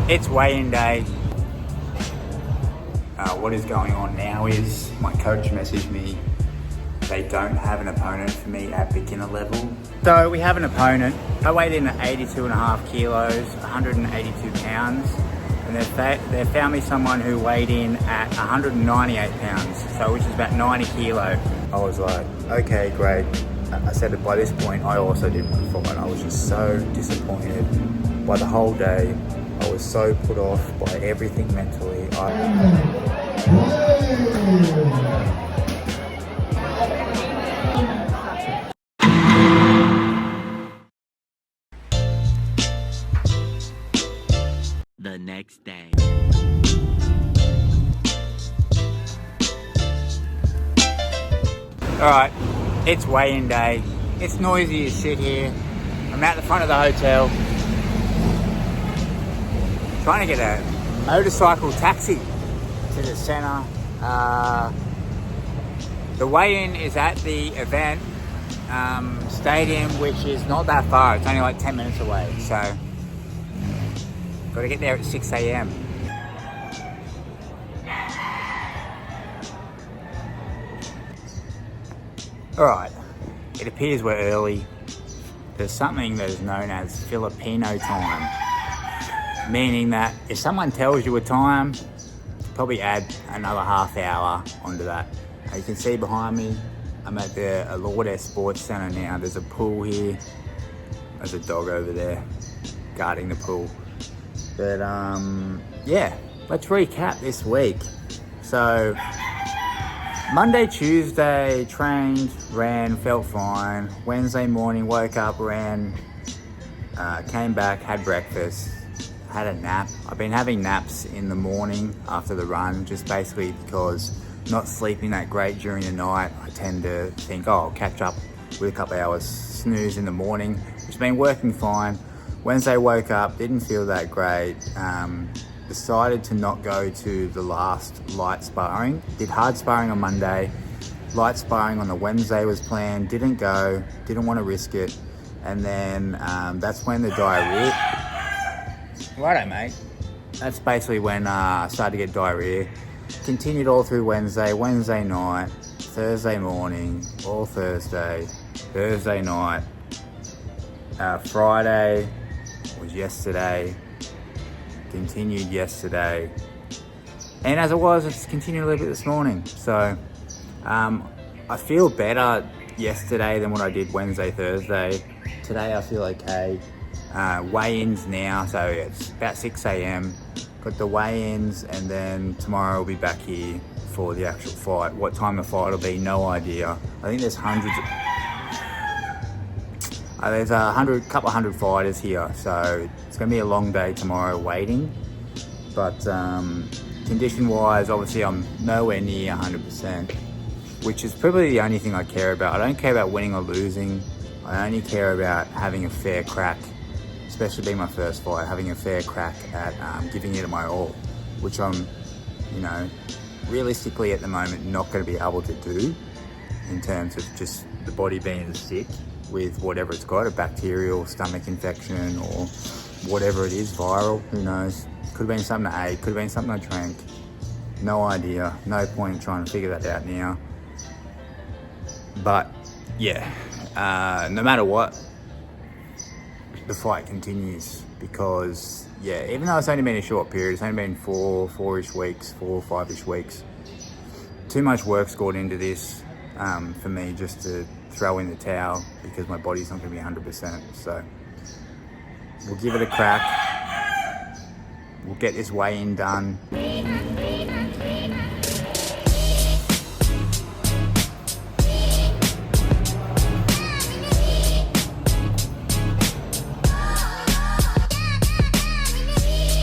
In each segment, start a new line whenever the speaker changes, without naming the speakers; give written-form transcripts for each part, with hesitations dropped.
It's weigh-in day. What is going on now is my coach messaged me. They don't have an opponent for me at beginner level. So we have an opponent. I weighed in at 82.5 kilos, 182 pounds. And they've found me someone who weighed in at 198 pounds, so which is about 90 kilo. I was like, okay, great. I said that by this point, I also didn't want to fight. I was just so disappointed by the whole day. I was so put off by everything mentally.
The next day.
Alright, it's weigh-in day. It's noisy as shit here. I'm at the front of the hotel. Trying to get a motorcycle taxi to the centre. The weigh-in is at the event stadium, which is not that far. It's only like 10 minutes away, so got to get there at 6 a.m. Alright, it appears we're early. There's something that is known as Filipino time, meaning that if someone tells you a time, probably add another half hour onto that. You can see behind me, I'm at the Lourdes Sports Centre now. There's a pool here. There's a dog over there guarding the pool. But yeah, let's recap this week. So Monday, Tuesday, trained, ran, felt fine. Wednesday morning, woke up, ran, came back, had breakfast, had a nap. I've been having naps in the morning after the run, just basically because not sleeping that great during the night. I tend to think, oh, I'll catch up with a couple hours snooze in the morning, which has been working fine. Wednesday, woke up, didn't feel that great. Decided to not go to the last light sparring. Did hard sparring on Monday. Light sparring on the Wednesday was planned. Didn't go. Didn't want to risk it. And then that's when the diarrhea. Righto, mate. That's basically when I started to get diarrhea. Continued all through Wednesday. Wednesday night. Thursday morning. All Thursday. Thursday night. Friday was yesterday. Continued yesterday, and as it was, it's continued a little bit this morning. So I feel better yesterday than what I did Wednesday, Thursday. Today I feel okay. Weigh-ins now, so it's about 6 a.m. Got the weigh-ins, and then tomorrow I'll be back here for the actual fight. What time the fight will be, no idea. I think there's there's a couple hundred fighters here, so it's going to be a long day tomorrow waiting. But condition-wise, obviously I'm nowhere near 100%, which is probably the only thing I care about. I don't care about winning or losing. I only care about having a fair crack, especially being my first fight, having a fair crack at giving it my all, which I'm, realistically at the moment not going to be able to do in terms of just the body being sick with whatever it's got, a bacterial stomach infection or whatever it is, viral, who knows. Could have been something I ate, could have been something I drank. No idea, no point in trying to figure that out now. But yeah, no matter what, the fight continues because yeah, even though it's only been a short period, it's only been 4 or 5-ish weeks, too much work's gone into this for me just to throw in the towel because my body's not going to be 100%. So we'll give it a crack. We'll get this weigh-in done.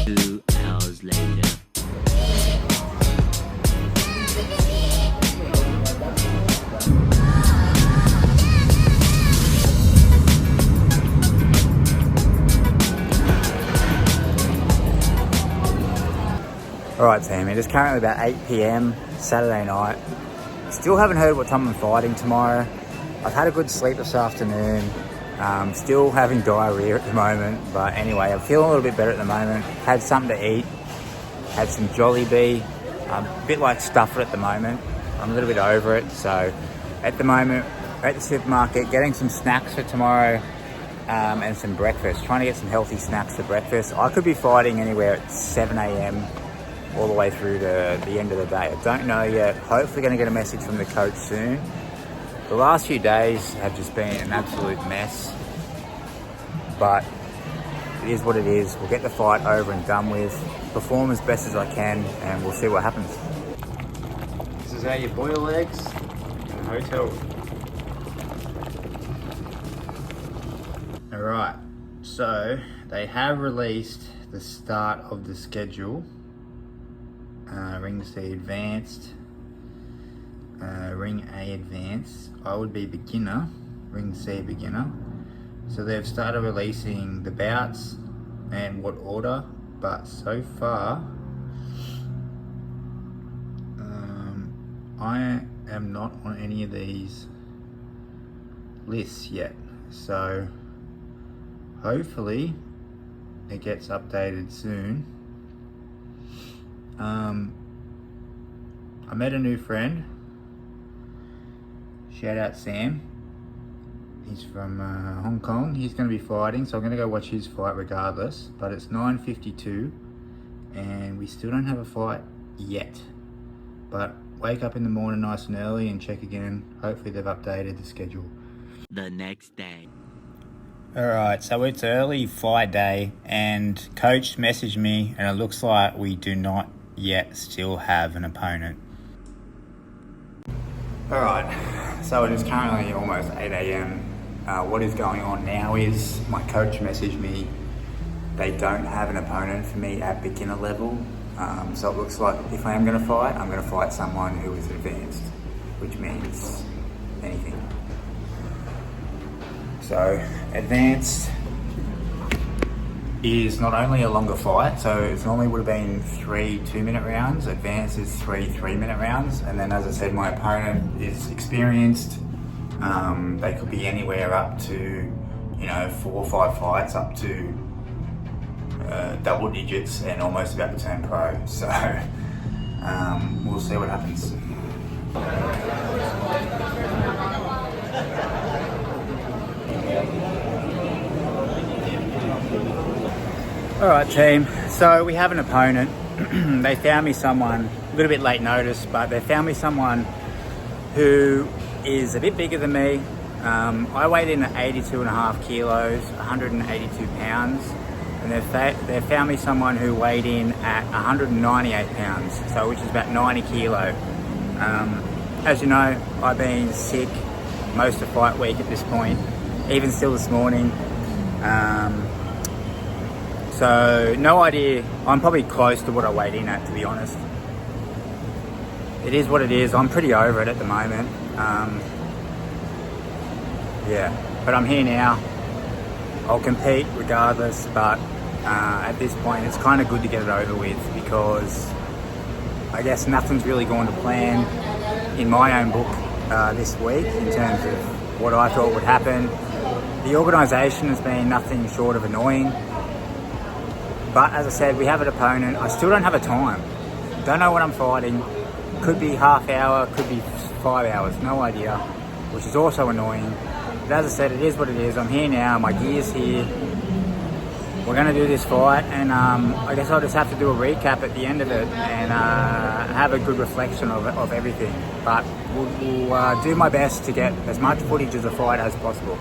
2 hours later.
Alright team, it is currently about 8 p.m. Saturday night. Still haven't heard what time I'm fighting tomorrow. I've had a good sleep this afternoon. Still having diarrhea at the moment, but anyway, I'm feeling a little bit better at the moment. Had something to eat, had some Jollibee. I'm a bit like stuffed at the moment. I'm a little bit over it, so at the moment, we're at the supermarket, getting some snacks for tomorrow, and some breakfast, trying to get some healthy snacks for breakfast. I could be fighting anywhere at 7 a.m. all the way through to the end of the day. I don't know yet. Hopefully going to get a message from the coach soon. The last few days have just been an absolute mess, but it is what it is. We'll get the fight over and done with, perform as best as I can, and we'll see what happens. This is how you boil eggs in a hotel room. Alright, so they have released the start of the schedule. Ring C Advanced, Ring A Advanced. I would be beginner, Ring C Beginner. So they've started releasing the bouts and what order, but so far I am not on any of these lists yet. So hopefully it gets updated soon. I met a new friend. Shout out Sam. He's from Hong Kong. He's going to be fighting, so I'm going to go watch his fight regardless. But it's 9:52 and we still don't have a fight yet. But wake up in the morning nice and early and check again. Hopefully they've updated the schedule.
The next day.
Alright, so it's early fight day and coach messaged me and it looks like we do not yet still have an opponent. Alright, so it is currently almost 8 a.m. What is going on now is my coach messaged me. They don't have an opponent for me at beginner level. So it looks like if I am going to fight, I'm going to fight someone who is advanced, which means anything. So advanced is not only a longer fight, so it normally would have been 3 2-minute rounds. Advanced is 3 3-minute rounds, and then as I said, my opponent is experienced. They could be anywhere up to 4 or 5 fights up to double digits and almost about to turn pro. So we'll see what happens. Alright team, so we have an opponent. They found me someone, a little bit late notice, but they found me someone who is a bit bigger than me. I weighed in at 82.5 kilos, 182 pounds, and they've found me someone who weighed in at 198 pounds, so which is about 90 kilo. As you know, I've been sick most of fight week at this point, even still this morning. So no idea. I'm probably close to what I weighed in at, to be honest. It is what it is. I'm pretty over it at the moment. Yeah, but I'm here now. I'll compete regardless, but at this point it's kind of good to get it over with, because I guess nothing's really going to plan in my own book this week in terms of what I thought would happen. The organisation has been nothing short of annoying. But as I said, we have an opponent. I still don't have a time. Don't know what I'm fighting. Could be half hour, could be 5 hours, no idea, which is also annoying. But as I said, it is what it is. I'm here now, my gear's here. We're gonna do this fight, and I guess I'll just have to do a recap at the end of it and have a good reflection of everything. But we'll do my best to get as much footage of the fight as possible.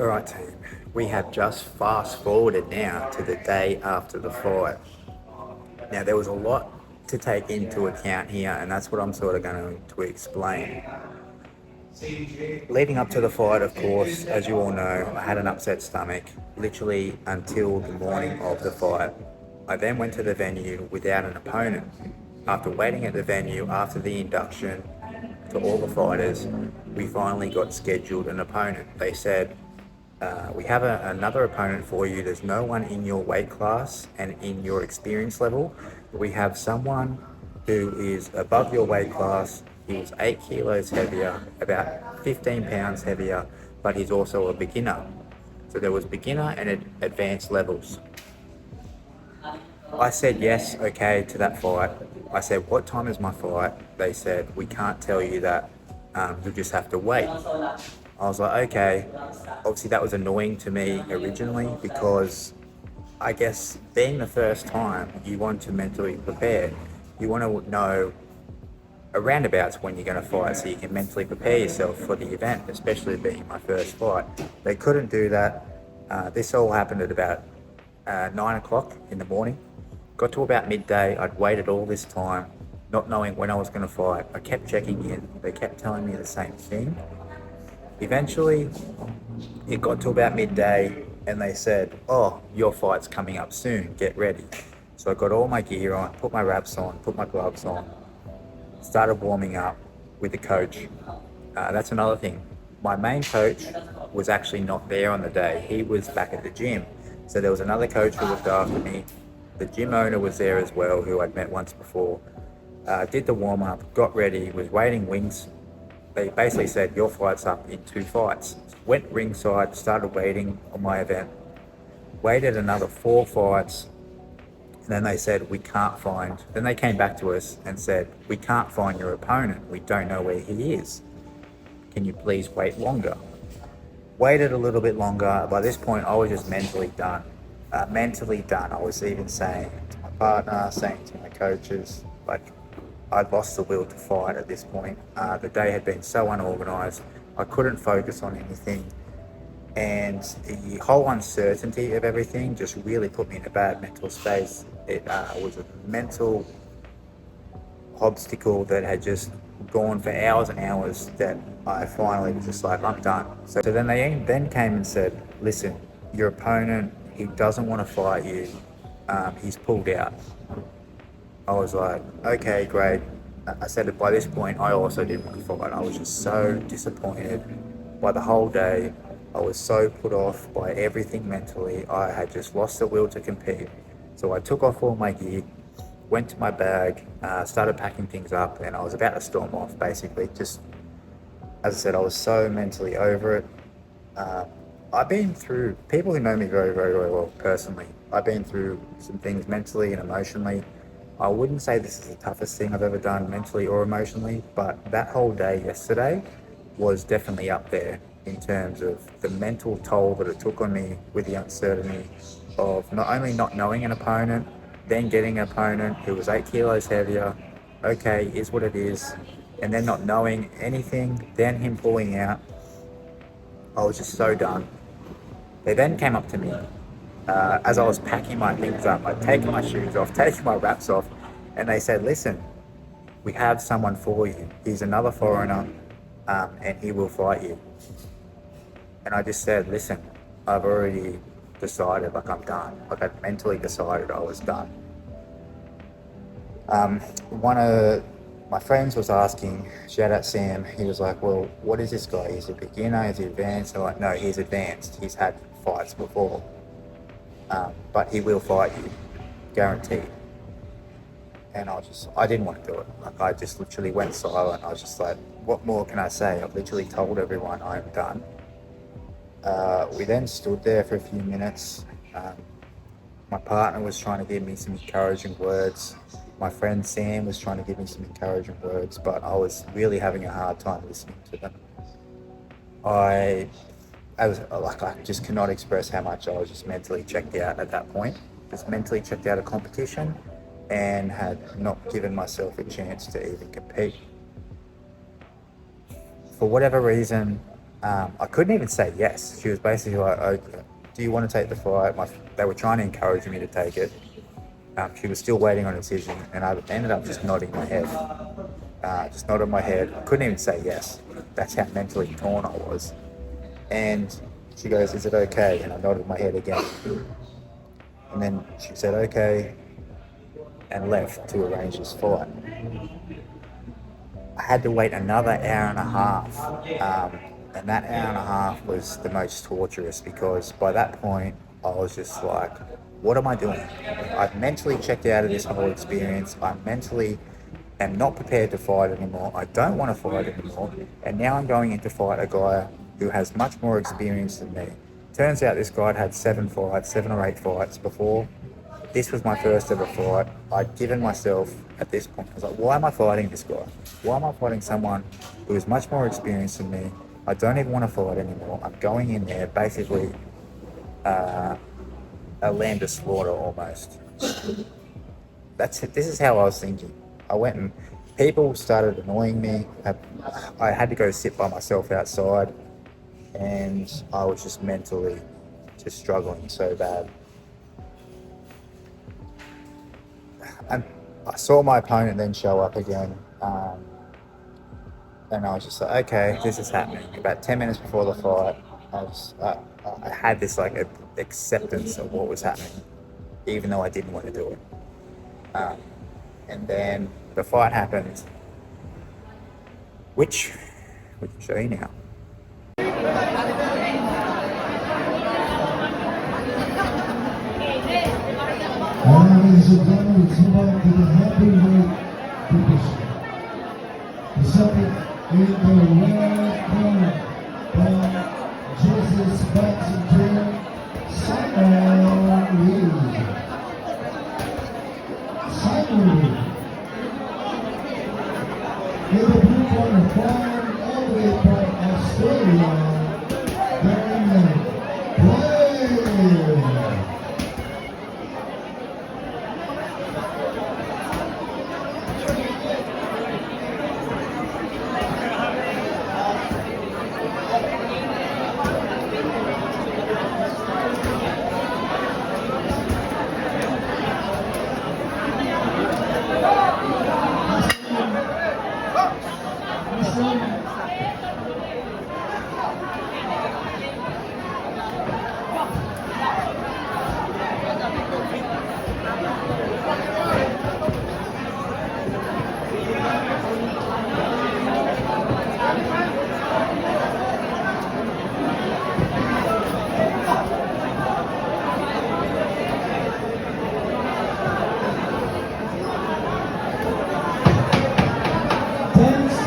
All right team. We have just fast forwarded now to the day after the fight. Now there was a lot to take into account here, and that's what I'm sort of going to explain. Leading up to the fight, of course, as you all know, I had an upset stomach literally until the morning of the fight. I then went to the venue without an opponent. After waiting at the venue after the induction to all the fighters, we finally got scheduled an opponent. They said, we have another opponent for you. There's no one in your weight class and in your experience level. We have someone who is above your weight class. He was 8 kilos heavier, about 15 pounds heavier, but he's also a beginner. So there was beginner and advanced levels. I said yes, okay, to that fight. I said, what time is my fight? They said, we can't tell you that. You'll just have to wait. I was like, okay. Obviously, that was annoying to me originally because I guess being the first time, you want to mentally prepare. You want to know a roundabouts when you're going to fight so you can mentally prepare yourself for the event, especially being my first fight. They couldn't do that. This all happened at about 9 o'clock in the morning. Got to about midday. I'd waited all this time, not knowing when I was going to fight. I kept checking in. They kept telling me the same thing. Eventually, it got to about midday and they said, oh, your fight's coming up soon, get ready. So I got all my gear on, put my wraps on, put my gloves on, started warming up with the coach. That's another thing. My main coach was actually not there on the day. He was back at the gym. So there was another coach who looked after me. The gym owner was there as well, who I'd met once before. Did the warm up, got ready, was waiting wings. They basically said, your fight's up in 2 fights. Went ringside, started waiting on my event. Waited another 4 fights. And then they said, we can't find. Then they came back to us and said, we can't find your opponent. We don't know where he is. Can you please wait longer? Waited a little bit longer. By this point, I was just mentally done. I was even saying to my partner, saying to my coaches, like, I'd lost the will to fight at this point. The day had been so unorganised. I couldn't focus on anything. And the whole uncertainty of everything just really put me in a bad mental space. It was a mental obstacle that had just gone for hours and hours that I finally was just like, I'm done. So then they then came and said, listen, your opponent, he doesn't want to fight you. He's pulled out. I was like, okay, great. I said that by this point, I also didn't want to fight. I was just so disappointed by the whole day. I was so put off by everything mentally. I had just lost the will to compete. So I took off all my gear, went to my bag, started packing things up, and I was about to storm off, basically. Just, as I said, I was so mentally over it. I've been through, people who know me very, very, very well personally, I've been through some things mentally and emotionally. I wouldn't say this is the toughest thing I've ever done mentally or emotionally, but that whole day yesterday was definitely up there in terms of the mental toll that it took on me with the uncertainty of not only not knowing an opponent, then getting an opponent who was 8 kilos heavier, okay, is what it is, and then not knowing anything, then him pulling out. I was just so done. They then came up to me as I was packing my things up. I'd taken my shoes off, taken my wraps off, and they said, listen, we have someone for you. He's another foreigner, and he will fight you. And I just said, listen, I've already decided, like, I'm done. Like, I'd mentally decided I was done. One of my friends was asking, shout out Sam, he was like, well, what is this guy? Is he a beginner? Is he advanced? I'm like, no, he's advanced. He's had fights before. But he will fight you, guaranteed. And I didn't want to do it. Like, I just literally went silent. I was just like, what more can I say? I've literally told everyone I'm done. We then stood there for a few minutes. My partner was trying to give me some encouraging words. My friend Sam was trying to give me some encouraging words, but I was really having a hard time listening to them. I just cannot express how much I was just mentally checked out at that point. Just mentally checked out of competition and had not given myself a chance to even compete. For whatever reason, I couldn't even say yes. She was basically like, okay, do you want to take the fight? They were trying to encourage me to take it. She was still waiting on a decision, and I ended up just nodding my head. Just nodded my head. I couldn't even say yes. That's how mentally torn I was. And she goes, is it okay? And I nodded my head again. And then she said, okay, and left to arrange this fight. I had to wait another hour and a half. And that hour and a half was the most torturous because by that point, I was just like, what am I doing? I've mentally checked out of this whole experience. I mentally am not prepared to fight anymore. I don't want to fight anymore. And now I'm going in to fight a guy who has much more experience than me. Turns out this guy had 7 or 8 fights before. This was my first ever fight. I'd given myself, at this point, I was like, why am I fighting this guy? Why am I fighting someone who is much more experienced than me? I don't even want to fight anymore. I'm going in there basically a land of slaughter almost. That's it. This is how I was thinking. I went and people started annoying me. I had to go sit by myself outside, and I was just mentally just struggling so bad. And I saw my opponent then show up again, and I was just like, okay, this is happening. About 10 minutes before the fight, I had this like acceptance of what was happening, even though I didn't want to do it. And then the fight happened, which we can show you now.
Ladies and gentlemen, it's about to the heavyweight division. The second in the red corner from Jesus Baxter, Simon Lee. Simon Lee. In the blue corner from all the way from Australia, Darren Blair.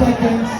Seconds.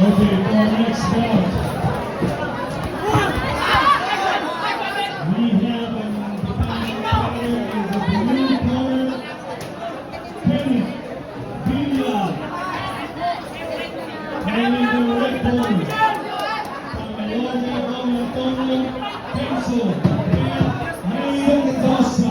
Okay, for our next bout, we have the player is the blue corner, Kenneth Villa, and in the red corner, from Antonio Pencil, Mendoza.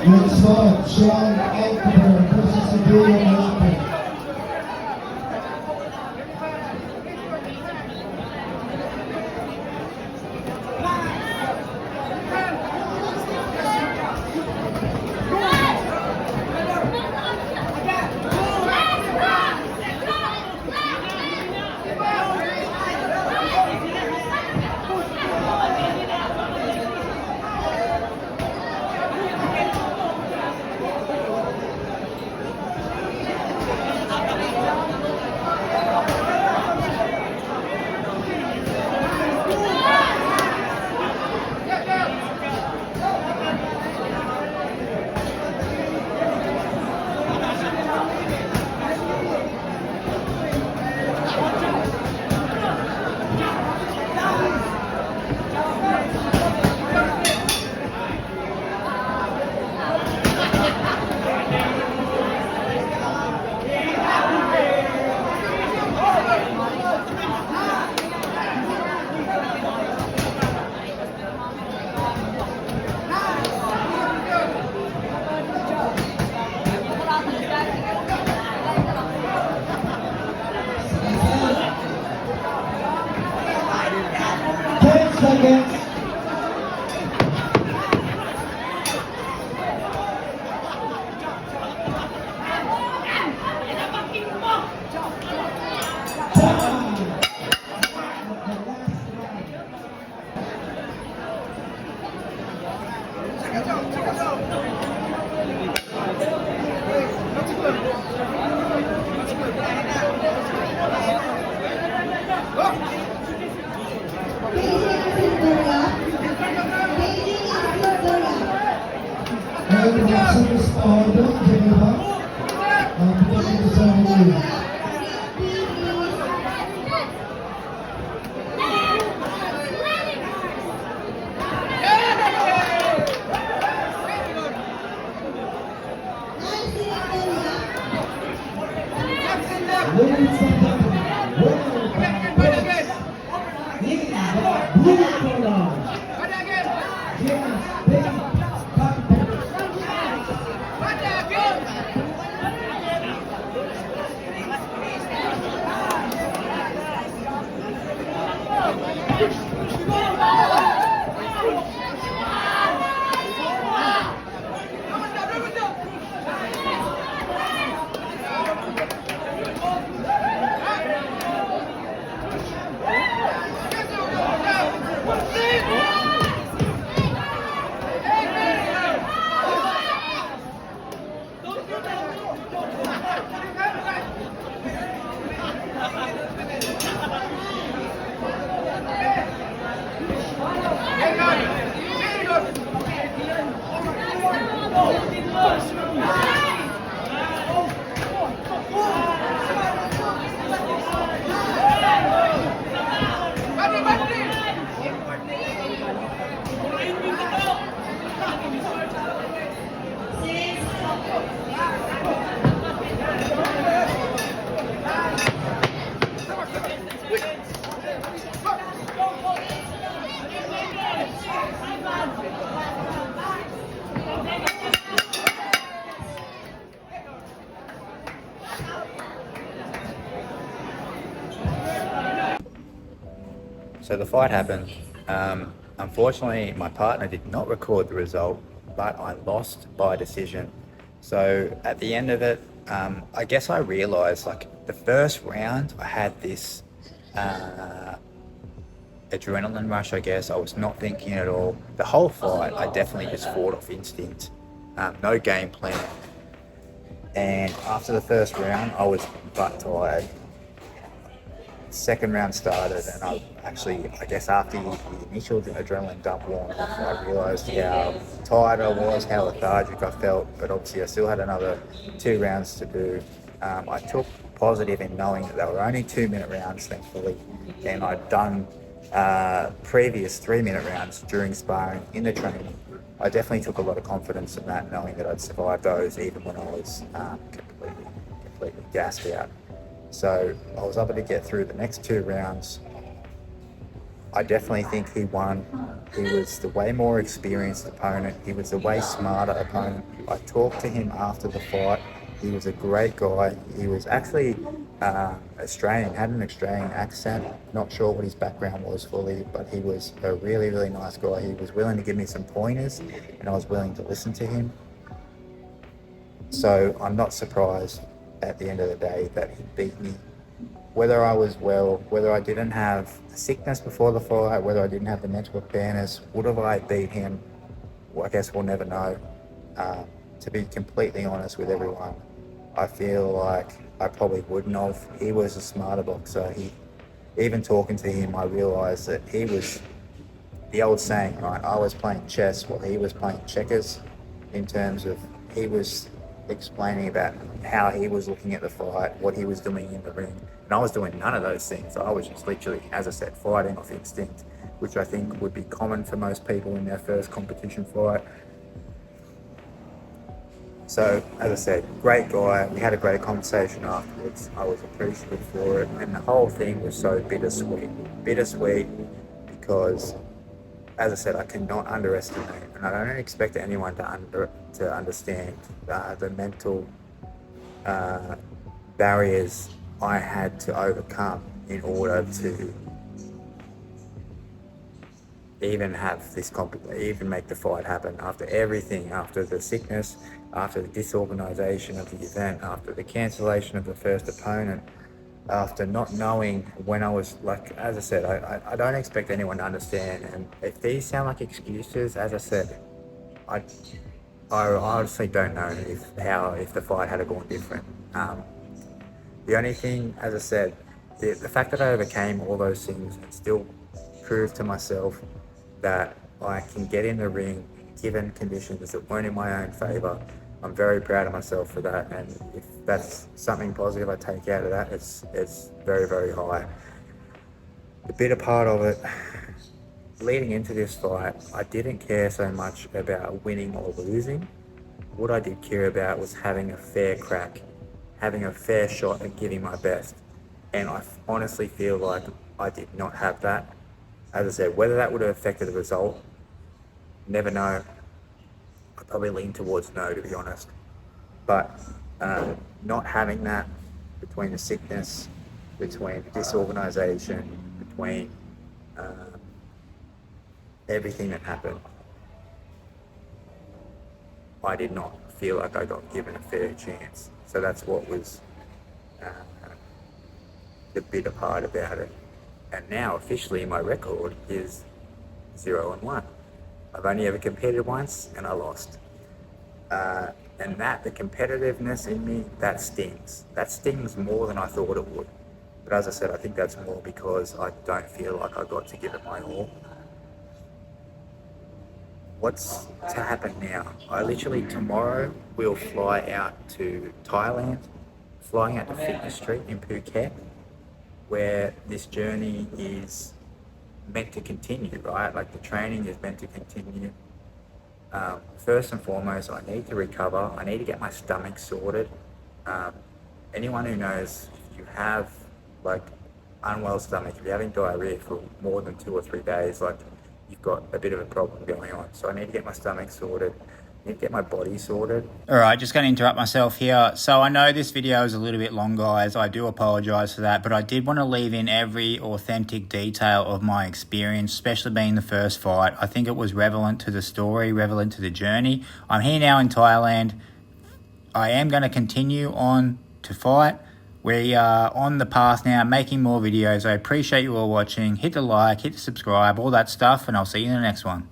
Next up, Sean Alcover versus Adrian Malapi. Princess, don't give up. Because it's on you. Ladies and gentlemen, welcome first in the blue collar. James Bay Panthers.
So the fight happened. Unfortunately, my partner did not record the result, but I lost by decision. So at the end of it, I guess I realized, like, the first round, I had this adrenaline rush, I guess. I was not thinking at all. The whole fight, I definitely just fought off instinct. No game plan. And after the first round, I was butt tired. Second round started, and I guess after the initial adrenaline dump warm off, I realised how tired I was, how lethargic I felt, but obviously I still had another 2 rounds to do. I took positive in knowing that they were only 2-minute rounds, thankfully, and I'd done previous 3-minute rounds during sparring in the training. I definitely took a lot of confidence in that, knowing that I'd survived those even when I was completely gassed out. So I was able to get through the next 2 rounds. I definitely think he won. He was the way more experienced opponent. He was the way smarter opponent. I talked to him after the fight. He was a great guy. He was actually Australian, had an Australian accent. Not sure what his background was fully, but he was a really, really nice guy. He was willing to give me some pointers, and I was willing to listen to him. So I'm not surprised at the end of the day that he beat me. Whether I was well, whether I didn't have the sickness before the fight, whether I didn't have the mental preparedness, would have I beat him? Well, I guess we'll never know. To be completely honest with everyone, I feel like I probably wouldn't have. He was a smarter boxer. Even talking to him, I realised that he was, the old saying, right? I was playing chess while he was playing checkers, in terms of he was explaining about how he was looking at the fight, what he was doing in the ring, and I was doing none of those things. I was just literally, as I said, fighting off instinct, which I think would be common for most people in their first competition fight. So, as I said, great guy. We had a great conversation afterwards. I was appreciative for it, and the whole thing was so bittersweet. Bittersweet because, as I said, I cannot underestimate, and I don't expect anyone to understand the mental barriers I had to overcome in order to even have this even make the fight happen. After everything, after the sickness, after the disorganisation of the event, after the cancellation of the first opponent, after not knowing when I was, like, as I said, I don't expect anyone to understand. And if these sound like excuses, as I said, I honestly don't know if the fight had gone different. The only thing, as I said, the fact that I overcame all those things and still proved to myself that I can get in the ring given conditions that weren't in my own favour, I'm very proud of myself for that, and if that's something positive I take out of that, it's very, very high. The bitter part of it, leading into this fight, I didn't care so much about winning or losing. What I did care about was having a fair crack, having a fair shot at giving my best. And I honestly feel like I did not have that. As I said, whether that would have affected the result, never know. I probably lean towards no, to be honest. But not having that, between the sickness, between disorganisation, between everything that happened, I did not feel like I got given a fair chance. So that's what was the bitter part about it. And now officially my record is 0-1. I've only ever competed once and I lost. And that, the competitiveness in me, that stings. That stings more than I thought it would. But as I said, I think that's more because I don't feel like I got to give it my all. What's to happen now? I literally, tomorrow, will fly out to Thailand, flying out to Fitness Street in Phuket, where this journey is meant to continue, right? Like the training is meant to continue. First and foremost, I need to recover. I need to get my stomach sorted. Anyone who knows, if you have like unwell stomach, if you're having diarrhea for more than 2 or 3 days, like you've got a bit of a problem going on. So I need to get my stomach sorted. I need to get my body sorted. All right, just going to interrupt myself here. So I know this video is a little bit long, guys. I do apologize for that, but I did want to leave in every authentic detail of my experience, especially being the first fight. I think it was relevant to the story, relevant to the journey. I'm here now in Thailand. I am going to continue on to fight. We are on the path now, making more videos. I appreciate you all watching. Hit the like, hit the subscribe, all that stuff, and I'll see you in the next one.